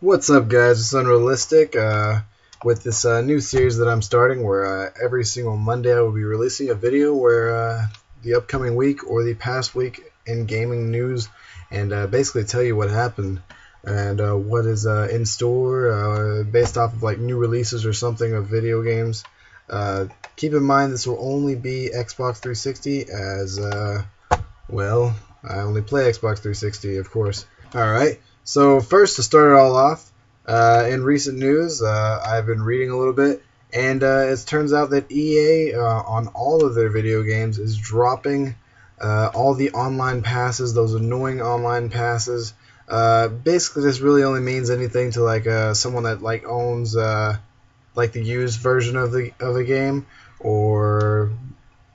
What's up, guys? It's Unrealistic with this new series that I'm starting where every single Monday I will be releasing a video where the upcoming week or the past week in gaming news, and basically tell you what happened and what is in store based off of like new releases or something of video games. Keep in mind this will only be Xbox 360 as, well, I only play Xbox 360, of course. Alright, so first to start it all off, in recent news, I've been reading a little bit, and it turns out that EA on all of their video games is dropping all the online passes, those annoying online passes. Basically, this really only means anything to like someone that like owns like the used version of a game, or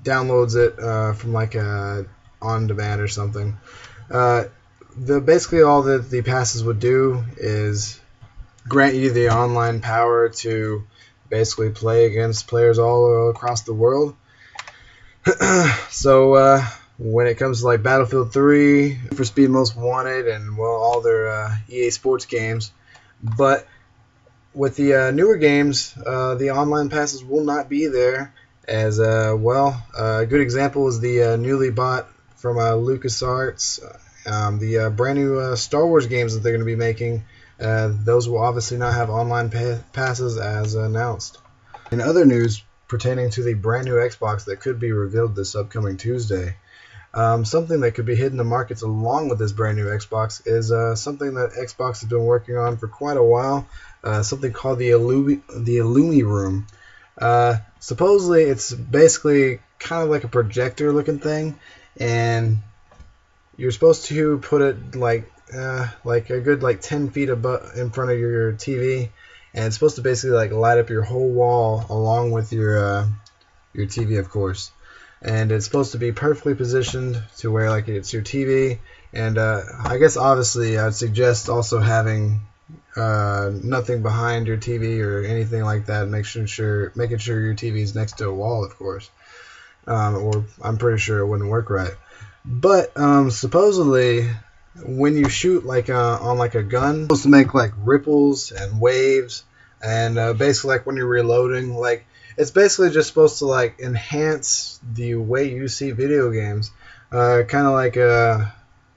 downloads it from like on demand or something. Basically all that the passes would do is grant you the online power to basically play against players all across the world. So when it comes to like Battlefield 3, for Speed Most Wanted, and well, all their EA Sports games, but with the newer games, the online passes will not be there. As well, a good example is the newly bought from LucasArts, the brand new Star Wars games that they're going to be making. Those will obviously not have online passes as announced. In other news pertaining to the brand new Xbox that could be revealed this upcoming Tuesday, something that could be hitting the markets along with this brand new Xbox is something that Xbox has been working on for quite a while, something called the Illumi Room. Supposedly it's basically kind of like a projector looking thing, and you're supposed to put it like a good like 10 feet in front of your TV, and it's supposed to basically like light up your whole wall along with your TV, of course. And it's supposed to be perfectly positioned to where like it's your TV. And I guess obviously I'd suggest also having nothing behind your TV or anything like that, making sure your TV is next to a wall, of course, or I'm pretty sure it wouldn't work right. But supposedly when you shoot like on like a gun, it's supposed to make like ripples and waves, and basically like when you're reloading, like it's basically just supposed to like enhance the way you see video games, kind of like I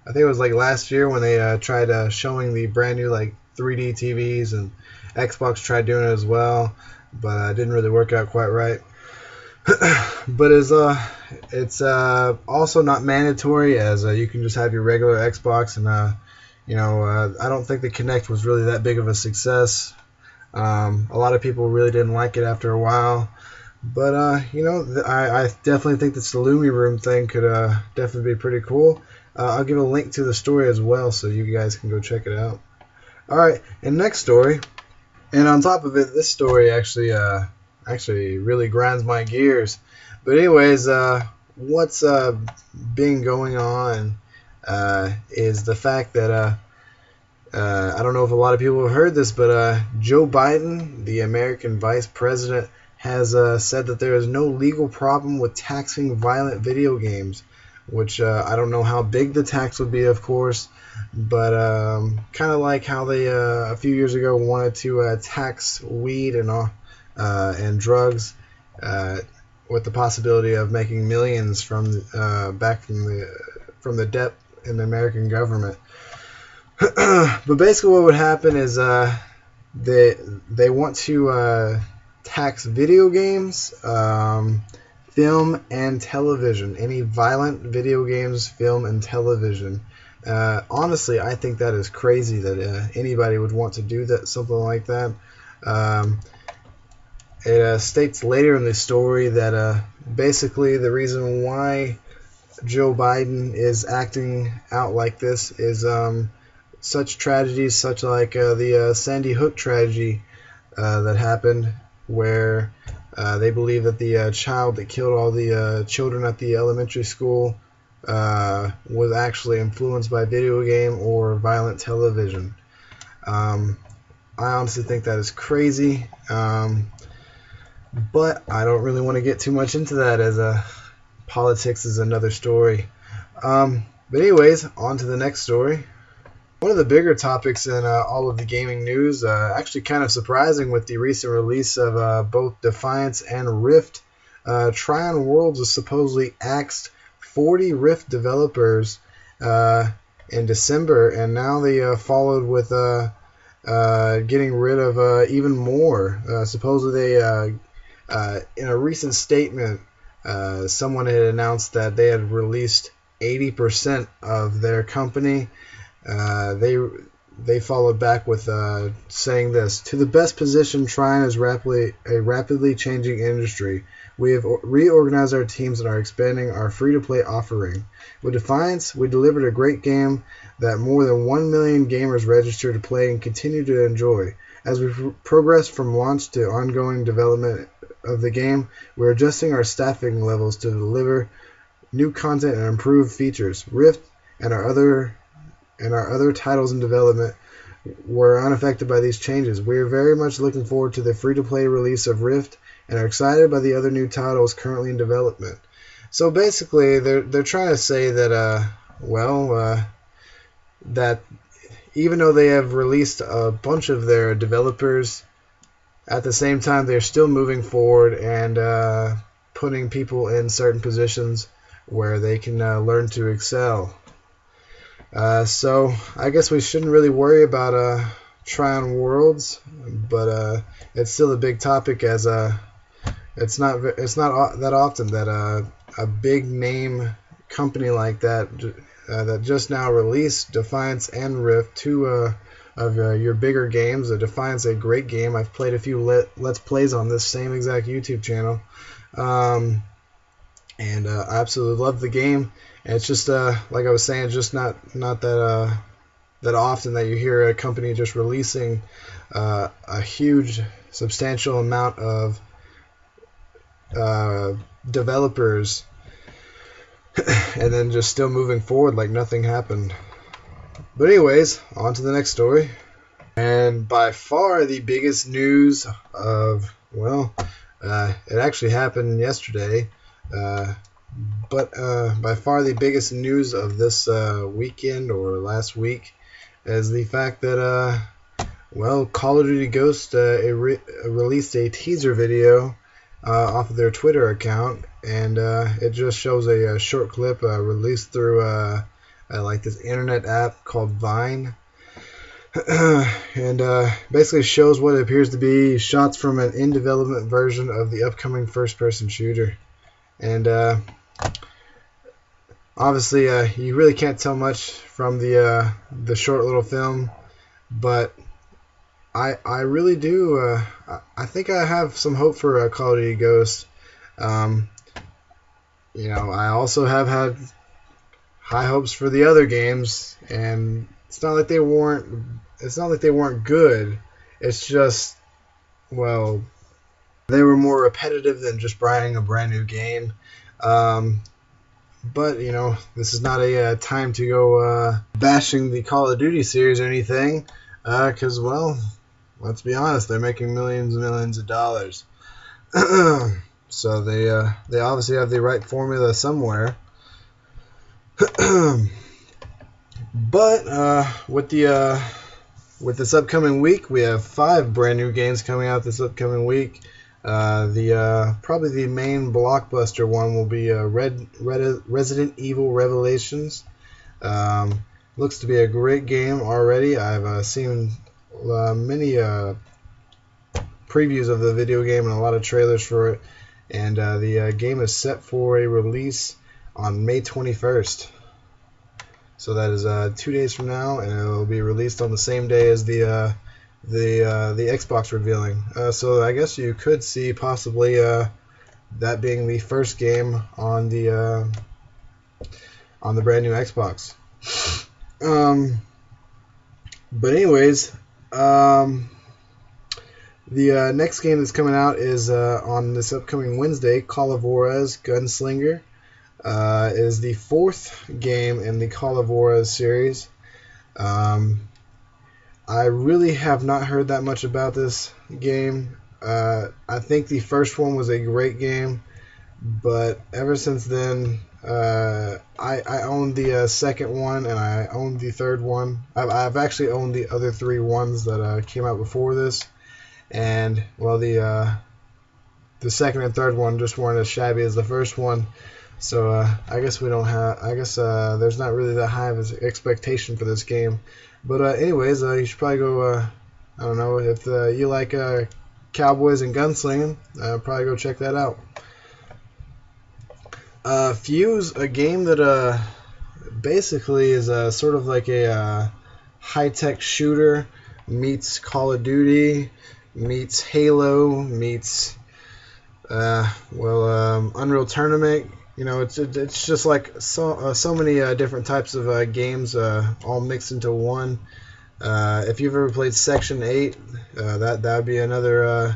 think it was like last year when they tried showing the brand new like 3D TVs, and Xbox tried doing it as well, but it didn't really work out quite right. But it's also not mandatory, as you can just have your regular Xbox, and I don't think the Kinect was really that big of a success. A lot of people really didn't like it after a while, but I definitely think this Illumi Room thing could definitely be pretty cool. I'll give a link to the story as well, so you guys can go check it out. Alright, and next story, and on top of it, this story actually really grinds my gears. But anyways, what's been going on is the fact that I don't know if a lot of people have heard this, but Joe Biden, the American Vice President, has said that there is no legal problem with taxing violent video games, which I don't know how big the tax would be, of course, but kind of like how they a few years ago wanted to tax weed and drugs, with the possibility of making millions from back from the debt in the American government. But basically what would happen is they want to tax video games, film and television, any violent video games, film and television. Honestly, I think that is crazy that anybody would want to do something like that. It states later in the story that basically the reason why Joe Biden is acting out like this is such tragedies, such like the Sandy Hook tragedy that happened, where they believe that the child that killed all the children at the elementary school was actually influenced by video game or violent television. I honestly think that is crazy. But I don't really want to get too much into that, as politics is another story. But anyways, on to the next story. One of the bigger topics in all of the gaming news, actually kind of surprising with the recent release of both Defiance and Rift. Trion Worlds has supposedly axed 40 Rift developers in December, and now they followed with getting rid of even more. Supposedly, in a recent statement, someone had announced that they had released 80% of their company. They followed back with saying this: to the best position, Trion is a rapidly changing industry. We have reorganized our teams and are expanding our free-to-play offering. With Defiance, we delivered a great game that more than 1 million gamers registered to play and continue to enjoy. As we progress from launch to ongoing development of the game, we're adjusting our staffing levels to deliver new content and improve features. Rift and our other titles in development were unaffected by these changes. We are very much looking forward to the free-to-play release of Rift and are excited by the other new titles currently in development. So basically, they're trying to say that that even though they have released a bunch of their developers, at the same time they're still moving forward and putting people in certain positions where they can learn to excel. So I guess we shouldn't really worry about Trion Worlds, but it's still a big topic, as it's not that often that a big name company like that that just now released Defiance and Rift, two of your bigger games. Defiance, a great game. I've played a few Let's Plays on this same exact YouTube channel, and I absolutely love the game. And it's just like I was saying, just not that often that you hear a company just releasing a huge, substantial amount of developers and then just still moving forward like nothing happened. But anyways, on to the next story. And by far the biggest news of, it actually happened yesterday, but by far the biggest news of this weekend or last week is the fact that Call of Duty Ghosts released a teaser video off of their Twitter account, and it just shows a short clip released through like this internet app called Vine, and basically shows what appears to be shots from an in-development version of the upcoming first-person shooter. And obviously, you really can't tell much from the short little film, but I really do. I think I have some hope for Call of Duty Ghosts. I also have had high hopes for the other games, and it's not like they weren't. It's not like they weren't good. It's just, they were more repetitive than just buying a brand new game. But this is not a time to go bashing the Call of Duty series or anything, because let's be honest, they're making millions and millions of dollars. So they obviously have the right formula somewhere. But with this upcoming week, we have 5 brand new games coming out this upcoming week. Probably the main blockbuster one will be Resident Evil Revelations. Looks to be a great game already. I've seen many previews of the video game and a lot of trailers for it, and the game is set for a release on May 21st. So that is 2 days from now, and it will be released on the same day as the Xbox revealing. So I guess you could see possibly that being the first game on the brand new Xbox. But anyways, the next game that's coming out is on this upcoming Wednesday. Call of Juarez Gunslinger is the 4th game in the Call of Juarez series. I really have not heard that much about this game. I think the first one was a great game, but ever since then, I owned the second one and I owned the third one. I've actually owned the other three ones that came out before this, and well, the second and third one just weren't as shabby as the first one. So I guess we don't have. I guess there's not really that high of an expectation for this game. But anyways, you should probably go. I don't know if you like cowboys and gunslinging. Probably go check that out. Fuse, a game that basically is sort of like a high-tech shooter meets Call of Duty meets Halo meets Unreal Tournament. You know, it's just like so many different types of games all mixed into one. If you've ever played Section 8, that would be another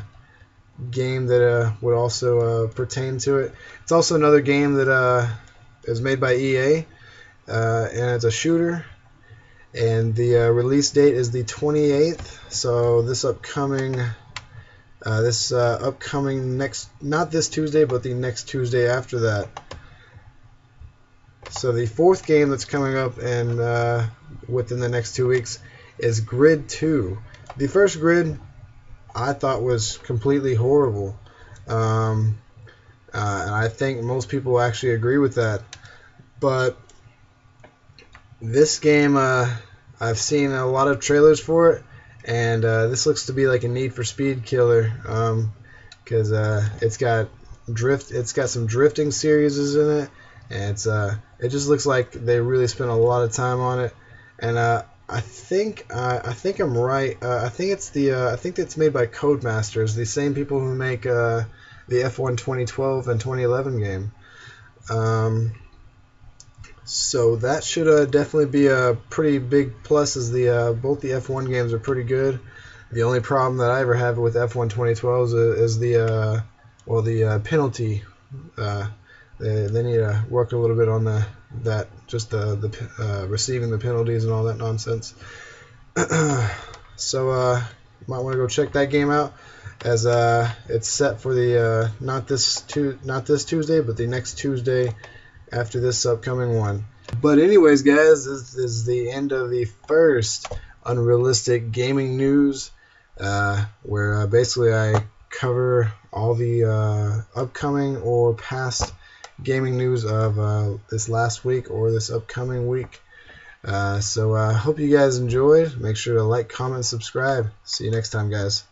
game that would also pertain to it. It's also another game that is made by EA, and it's a shooter. And the release date is the 28th. So this upcoming next, not this Tuesday, but the next Tuesday after that. So the fourth game that's coming up and within the next 2 weeks is Grid 2. The first Grid I thought was completely horrible, and I think most people actually agree with that. But this game, I've seen a lot of trailers for it, and this looks to be like a Need for Speed killer, because it's got some drifting series in it, and it just looks like they really spent a lot of time on it. And I think I'm right. I think it's made by Codemasters, the same people who make the F1 2012 and 2011 game. So that should definitely be a pretty big plus, as both the F1 games are pretty good. The only problem that I ever have with F1 2012 is the penalty. They need to work a little bit on the receiving the penalties and all that nonsense. So you might want to go check that game out, as it's set for the not this Tuesday, but the next Tuesday after this upcoming one. But anyways, guys, this is the end of the first Unrealistic Gaming News, where basically I cover all the upcoming or past gaming news of this last week or this upcoming week. So I hope you guys enjoyed. Make sure to like, comment, subscribe. See you next time, guys.